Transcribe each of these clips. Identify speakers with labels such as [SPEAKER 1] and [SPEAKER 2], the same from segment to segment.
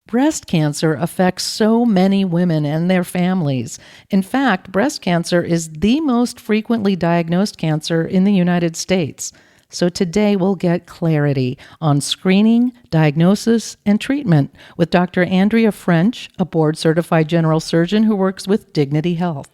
[SPEAKER 1] Breast cancer affects so many women and their families. In fact, breast cancer is the most frequently diagnosed cancer in the United States. So today we'll get clarity on screening, diagnosis, and treatment with Dr. Andrea French, a board-certified general surgeon who works with Dignity Health.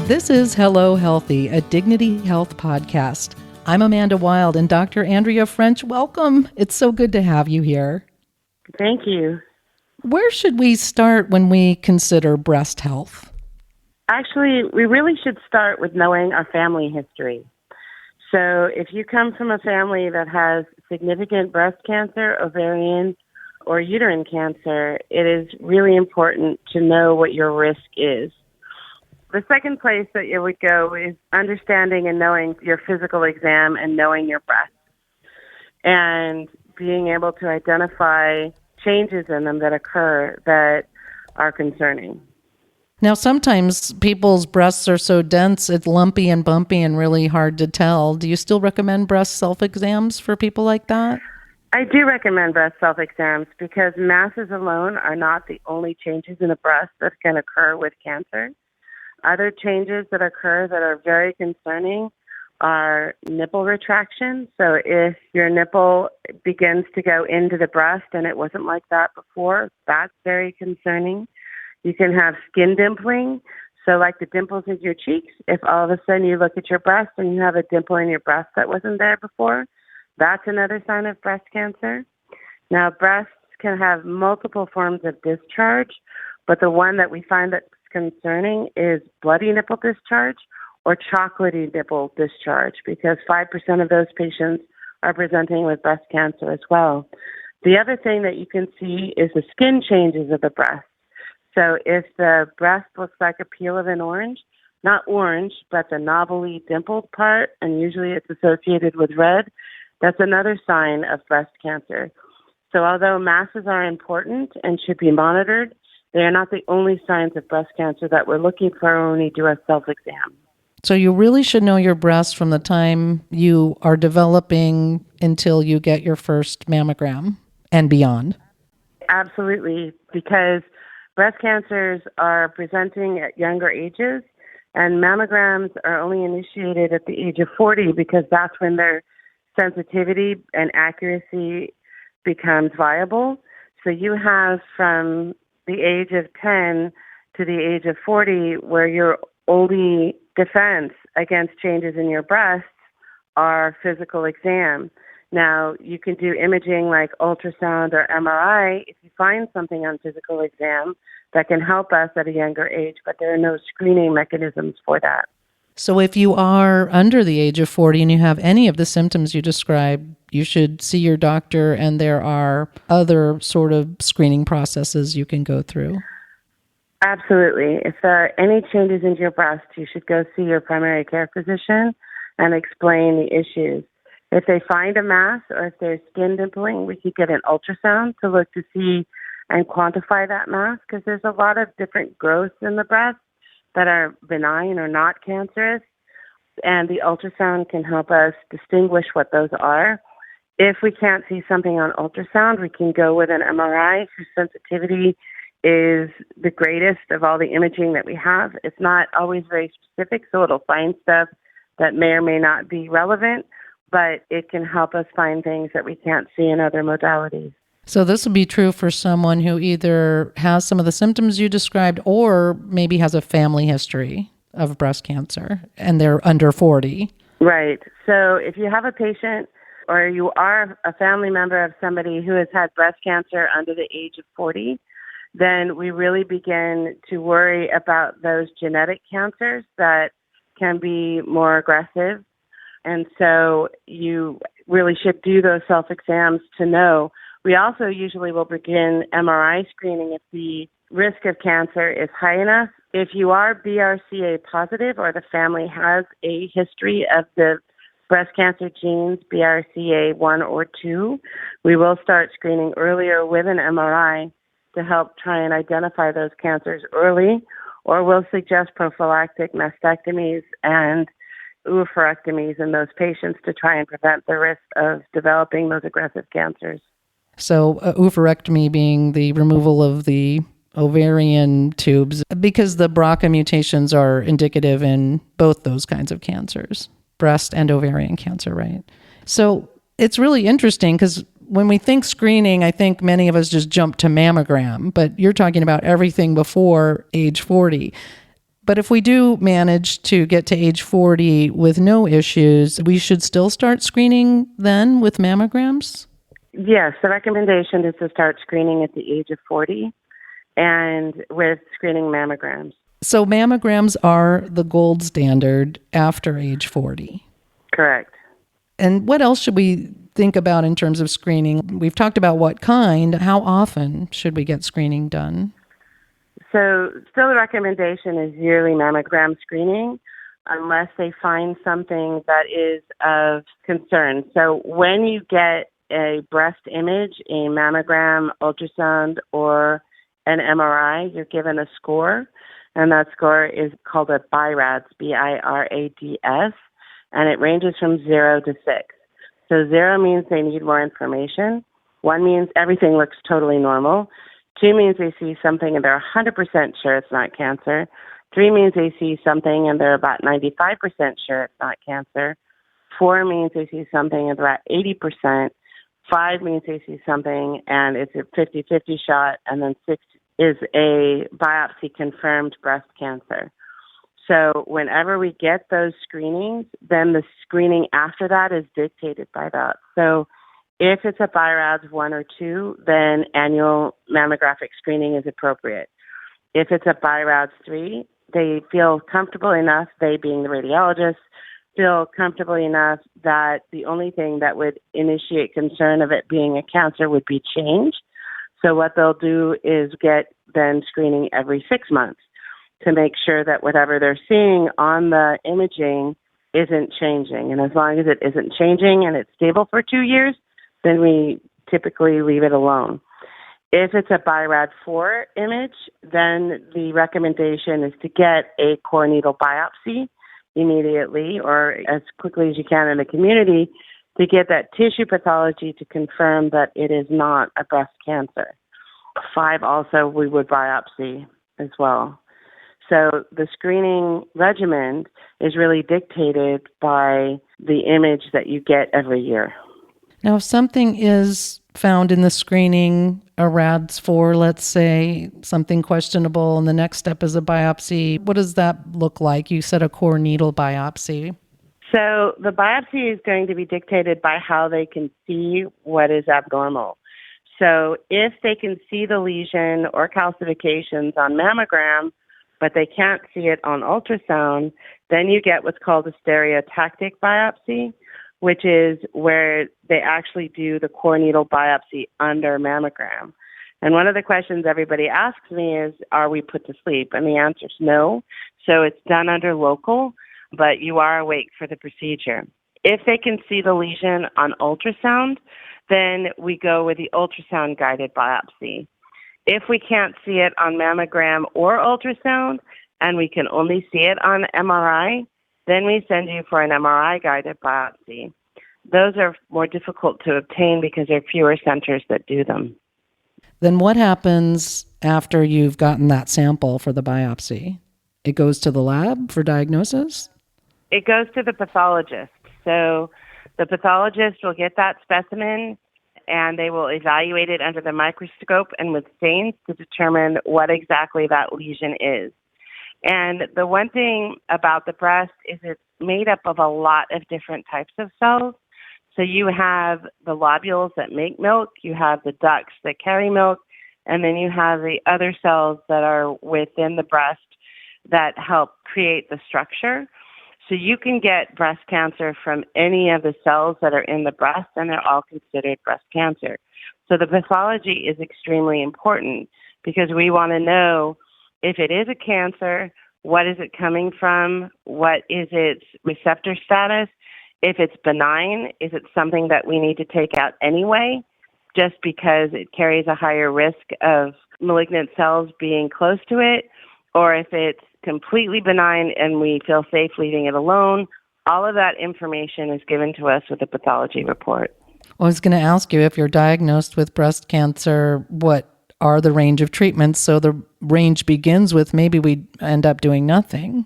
[SPEAKER 1] This is Hello Healthy, a Dignity Health podcast. I'm Amanda Wild, and Dr. Andrea French, welcome. It's so good to have you here.
[SPEAKER 2] Thank you.
[SPEAKER 1] Where should we start when we consider breast health?
[SPEAKER 2] Actually, we really should start with knowing our family history. So if you come from a family that has significant breast cancer, ovarian, or uterine cancer, it is really important to know what your risk is. The second place that you would go is understanding and knowing your physical exam and knowing your breast and being able to identify changes in them that occur that are concerning.
[SPEAKER 1] Now, sometimes people's breasts are so dense, it's lumpy and bumpy and really hard to tell. Do you still recommend breast self-exams for people like that?
[SPEAKER 2] I do recommend breast self-exams because masses alone are not the only changes in the breast that can occur with cancer. Other changes that occur that are very concerning are nipple retraction. So if your nipple begins to go into the breast and it wasn't like that before, that's very concerning. You can have skin dimpling. So like the dimples in your cheeks, if all of a sudden you look at your breast and you have a dimple in your breast that wasn't there before, that's another sign of breast cancer. Now, breasts can have multiple forms of discharge, but the one that we find that's concerning is bloody nipple discharge or chocolatey nipple discharge, because 5% of those patients are presenting with breast cancer as well. The other thing that you can see is the skin changes of the breast. So if the breast looks like a peel of an orange, not orange, but the knobbly dimpled part, and usually it's associated with red, that's another sign of breast cancer. So although masses are important and should be monitored, they are not the only signs of breast cancer that we're looking for when we do a self-exam.
[SPEAKER 1] So you really should know your breast from the time you are developing until you get your first mammogram and beyond.
[SPEAKER 2] Absolutely, because breast cancers are presenting at younger ages, and mammograms are only initiated at the age of 40 because that's when their sensitivity and accuracy becomes viable. So you have from the age of 10 to the age of 40 where your only defense against changes in your breasts are physical exam. Now, you can do imaging like ultrasound or MRI if you find something on physical exam that can help us at a younger age, but there are no screening mechanisms for that.
[SPEAKER 1] So if you are under the age of 40 and you have any of the symptoms you described, you should see your doctor, and there are other sort of screening processes you can go through.
[SPEAKER 2] Absolutely. If there are any changes in your breast, you should go see your primary care physician and explain the issues. If they find a mass or if there's skin dimpling, we could get an ultrasound to look to see and quantify that mass, because there's a lot of different growths in the breast that are benign or not cancerous, and the ultrasound can help us distinguish what those are. If we can't see something on ultrasound, we can go with an MRI, whose sensitivity is the greatest of all the imaging that we have. It's not always very specific, so it'll find stuff that may or may not be relevant, but it can help us find things that we can't see in other modalities.
[SPEAKER 1] So this would be true for someone who either has some of the symptoms you described or maybe has a family history of breast cancer and they're under 40.
[SPEAKER 2] Right. So if you have a patient or you are a family member of somebody who has had breast cancer under the age of 40, then we really begin to worry about those genetic cancers that can be more aggressive. And so you really should do those self-exams to know. We also usually will begin MRI screening if the risk of cancer is high enough. If you are BRCA positive or the family has a history of the breast cancer genes, BRCA1 or 2, we will start screening earlier with an MRI to help try and identify those cancers early, or we'll suggest prophylactic mastectomies and oophorectomies in those patients to try and prevent the risk of developing those aggressive cancers.
[SPEAKER 1] So oophorectomy being the removal of the ovarian tubes, because the BRCA mutations are indicative in both those kinds of cancers, breast and ovarian cancer, right? So it's really interesting because when we think screening, I think many of us just jump to mammogram, but you're talking about everything before age 40. But if we do manage to get to age 40 with no issues, we should still start screening then with mammograms?
[SPEAKER 2] Yes, the recommendation is to start screening at the age of 40 and with screening mammograms.
[SPEAKER 1] So mammograms are the gold standard after age 40.
[SPEAKER 2] Correct.
[SPEAKER 1] And what else should we think about in terms of screening? We've talked about what kind. How often should we get screening done?
[SPEAKER 2] So still the recommendation is yearly mammogram screening unless they find something that is of concern. So when you get a breast image, a mammogram, ultrasound, or an MRI, you're given a score, and that score is called a BIRADS, BIRADS, and it ranges from 0 to 6. So 0 means they need more information. 1 means everything looks totally normal. 2 means they see something and they're 100% sure it's not cancer. 3 means they see something and they're about 95% sure it's not cancer. 4 means they see something and they're about 80%. 5 means they see something and it's a 50-50 shot. And then 6 is a biopsy-confirmed breast cancer. So whenever we get those screenings, then the screening after that is dictated by that. So if it's a BIRADS 1 or 2, then annual mammographic screening is appropriate. If it's a BIRADS 3, they feel comfortable enough, they being the radiologist, feel comfortable enough that the only thing that would initiate concern of it being a cancer would be change. So what they'll do is get then screening every 6 months to make sure that whatever they're seeing on the imaging isn't changing. And as long as it isn't changing and it's stable for 2 years, then we typically leave it alone. If it's a BIRAD 4 image, then the recommendation is to get a core needle biopsy immediately or as quickly as you can in the community to get that tissue pathology to confirm that it is not a breast cancer. 5 also we would biopsy as well. So the screening regimen is really dictated by the image that you get every year.
[SPEAKER 1] Now, if something is found in the screening, a RADS4, let's say, something questionable, and the next step is a biopsy, what does that look like? You said a core needle biopsy.
[SPEAKER 2] So the biopsy is going to be dictated by how they can see what is abnormal. So if they can see the lesion or calcifications on mammogram, but they can't see it on ultrasound, then you get what's called a stereotactic biopsy, which is where they actually do the core needle biopsy under mammogram. And one of the questions everybody asks me is, are we put to sleep? And the answer is no. So it's done under local, but you are awake for the procedure. If they can see the lesion on ultrasound, then we go with the ultrasound-guided biopsy. If we can't see it on mammogram or ultrasound, and we can only see it on MRI, then we send you for an MRI-guided biopsy. Those are more difficult to obtain because there are fewer centers that do them.
[SPEAKER 1] Then what happens after you've gotten that sample for the biopsy? It goes to the lab for diagnosis?
[SPEAKER 2] It goes to the pathologist. So the pathologist will get that specimen and they will evaluate it under the microscope and with stains to determine what exactly that lesion is. And the one thing about the breast is it's made up of a lot of different types of cells. So you have the lobules that make milk, you have the ducts that carry milk, and then you have the other cells that are within the breast that help create the structure. So you can get breast cancer from any of the cells that are in the breast, and they're all considered breast cancer. So the pathology is extremely important because we want to know if it is a cancer, what is it coming from, what is its receptor status. If it's benign, is it something that we need to take out anyway, just because it carries a higher risk of malignant cells being close to it, or if it's completely benign and we feel safe leaving it alone. All of that information is given to us with the pathology report.
[SPEAKER 1] I was going to ask you, if you're diagnosed with breast cancer, what are the range of treatments? So the range begins with maybe we end up doing nothing.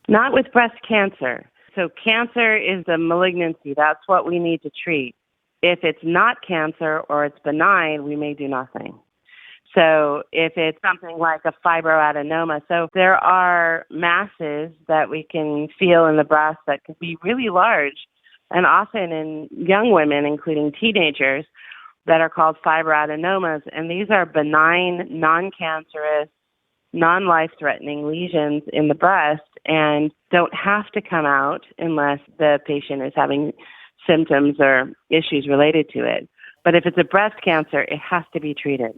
[SPEAKER 2] Not with breast cancer. So cancer is a malignancy. That's what we need to treat. If it's not cancer or it's benign, we may do nothing. So if it's something like a fibroadenoma, so there are masses that we can feel in the breast that can be really large, and often in young women, including teenagers, that are called fibroadenomas. And these are benign, non-cancerous, non-life-threatening lesions in the breast and don't have to come out unless the patient is having symptoms or issues related to it. But if it's a breast cancer, it has to be treated.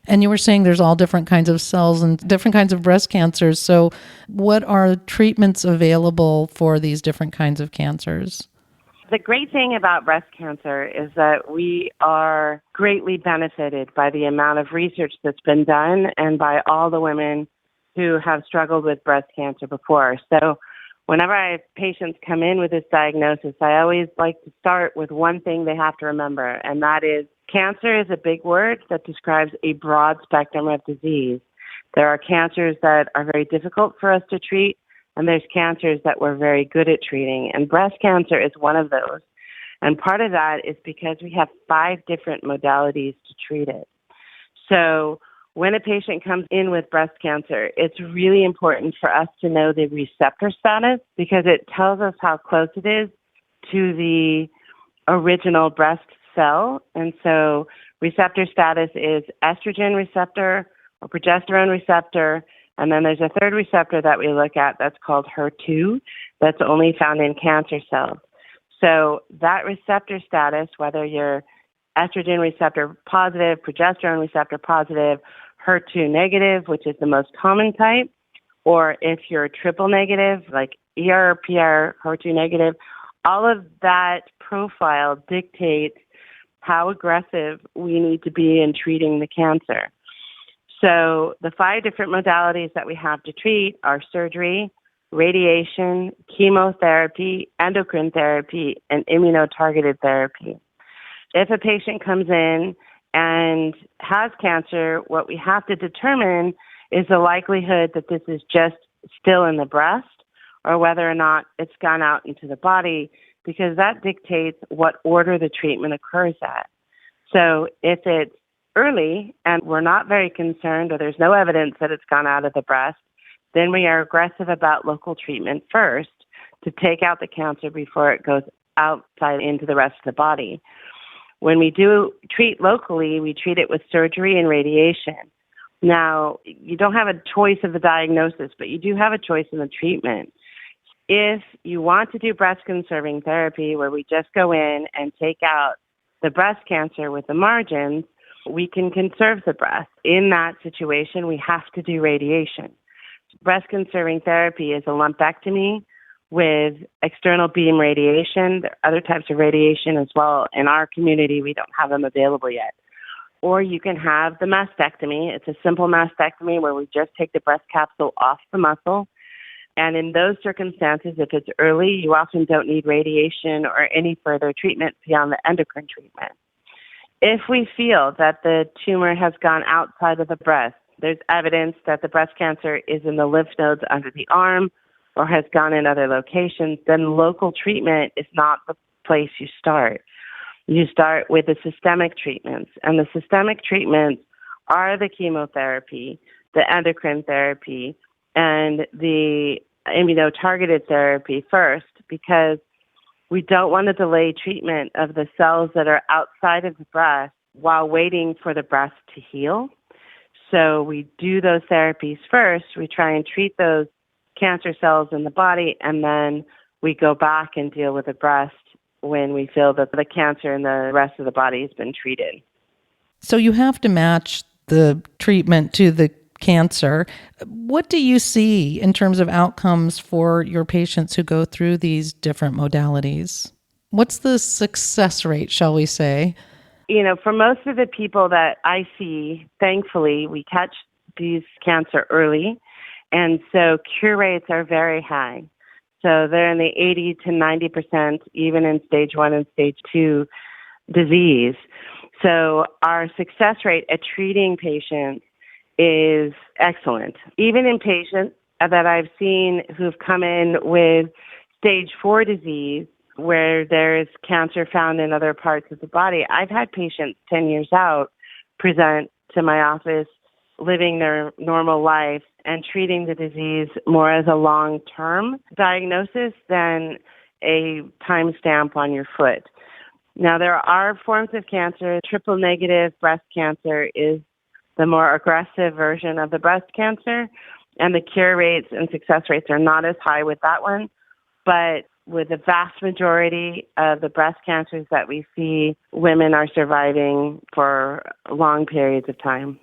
[SPEAKER 1] And you were saying there's all different kinds of cells and different kinds of breast cancers. So what are treatments available for these different kinds of cancers?
[SPEAKER 2] The great thing about breast cancer is that we are greatly benefited by the amount of research that's been done and by all the women who have struggled with breast cancer before. So whenever I have patients come in with this diagnosis, I always like to start with one thing they have to remember, and that is cancer is a big word that describes a broad spectrum of disease. There are cancers that are very difficult for us to treat, and there's cancers that we're very good at treating, and breast cancer is one of those. And part of that is because we have 5 different modalities to treat it. So when a patient comes in with breast cancer, it's really important for us to know the receptor status because it tells us how close it is to the original breast cell. And so receptor status is estrogen receptor or progesterone receptor. And then there's a third receptor that we look at that's called HER2 that's only found in cancer cells. So that receptor status, whether you're estrogen receptor positive, progesterone receptor positive, HER2 negative, which is the most common type, or if you're triple negative, like ER, PR, HER2 negative, all of that profile dictates how aggressive we need to be in treating the cancer. So the 5 different modalities that we have to treat are surgery, radiation, chemotherapy, endocrine therapy, and immunotargeted therapy. If a patient comes in and has cancer, what we have to determine is the likelihood that this is just still in the breast or whether or not it's gone out into the body, because that dictates what order the treatment occurs at. So if it's early and we're not very concerned or there's no evidence that it's gone out of the breast, then we are aggressive about local treatment first to take out the cancer before it goes outside into the rest of the body. When we do treat locally, we treat it with surgery and radiation. Now, you don't have a choice of the diagnosis, but you do have a choice in the treatment. If you want to do breast-conserving therapy, where we just go in and take out the breast cancer with the margins, we can conserve the breast. In that situation, we have to do radiation. Breast-conserving therapy is a lumpectomy with external beam radiation. There are other types of radiation as well. In our community, we don't have them available yet. Or you can have the mastectomy. It's a simple mastectomy where we just take the breast capsule off the muscle. And in those circumstances, if it's early, you often don't need radiation or any further treatment beyond the endocrine treatment. If we feel that the tumor has gone outside of the breast, there's evidence that the breast cancer is in the lymph nodes under the arm or has gone in other locations, then local treatment is not the place you start. You start with the systemic treatments, and the systemic treatments are the chemotherapy, the endocrine therapy, and the immunotargeted therapy first, because we don't want to delay treatment of the cells that are outside of the breast while waiting for the breast to heal. So we do those therapies first. We try and treat those cancer cells in the body, and then we go back and deal with the breast when we feel that the cancer in the rest of the body has been treated.
[SPEAKER 1] So you have to match the treatment to the cancer. What do you see in terms of outcomes for your patients who go through these different modalities? What's the success rate, shall we say?
[SPEAKER 2] You know, for most of the people that I see, thankfully, we catch these cancer early, and so cure rates are very high. So they're in the 80 to 90%, even in stage 1 and stage 2. disease. So our success rate at treating patients is excellent. Even in patients that I've seen who've come in with stage 4 disease, where there's cancer found in other parts of the body, I've had patients 10 years out present to my office living their normal life and treating the disease more as a long-term diagnosis than a timestamp on your foot. Now, there are forms of cancer. Triple-negative breast cancer is the more aggressive version of the breast cancer, and the cure rates and success rates are not as high with that one. But with the vast majority of the breast cancers that we see, women are surviving for long periods of time.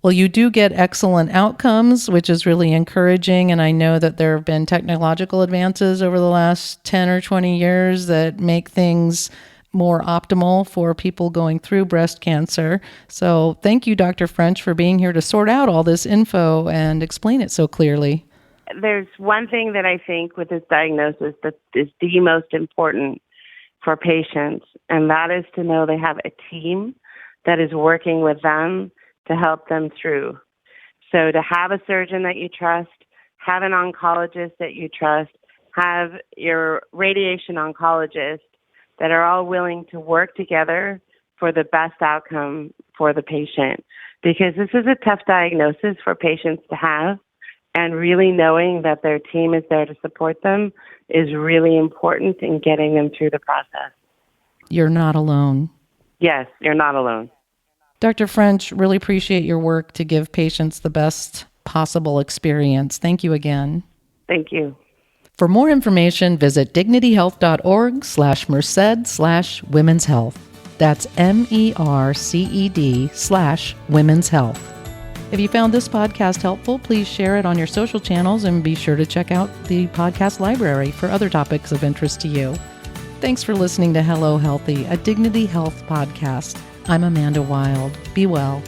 [SPEAKER 1] Well, you do get excellent outcomes, which is really encouraging. And I know that there have been technological advances over the last 10 or 20 years that make things more optimal for people going through breast cancer. So thank you, Dr. French, for being here to sort out all this info and explain it so clearly.
[SPEAKER 2] There's one thing that I think with this diagnosis that is the most important for patients, and that is to know they have a team that is working with them to help them through. So to have a surgeon that you trust, have an oncologist that you trust, have your radiation oncologist that are all willing to work together for the best outcome for the patient. Because this is a tough diagnosis for patients to have, and really knowing that their team is there to support them is really important in getting them through the process.
[SPEAKER 1] You're not alone.
[SPEAKER 2] Yes, you're not alone.
[SPEAKER 1] Dr. French, really appreciate your work to give patients the best possible experience. Thank you again.
[SPEAKER 2] Thank you.
[SPEAKER 1] For more information, visit dignityhealth.org/Merced/Women's Health. That's MERCED/Women's Health. If you found this podcast helpful, please share it on your social channels and be sure to check out the podcast library for other topics of interest to you. Thanks for listening to Hello Healthy, a Dignity Health podcast. I'm Amanda Wild. Be well.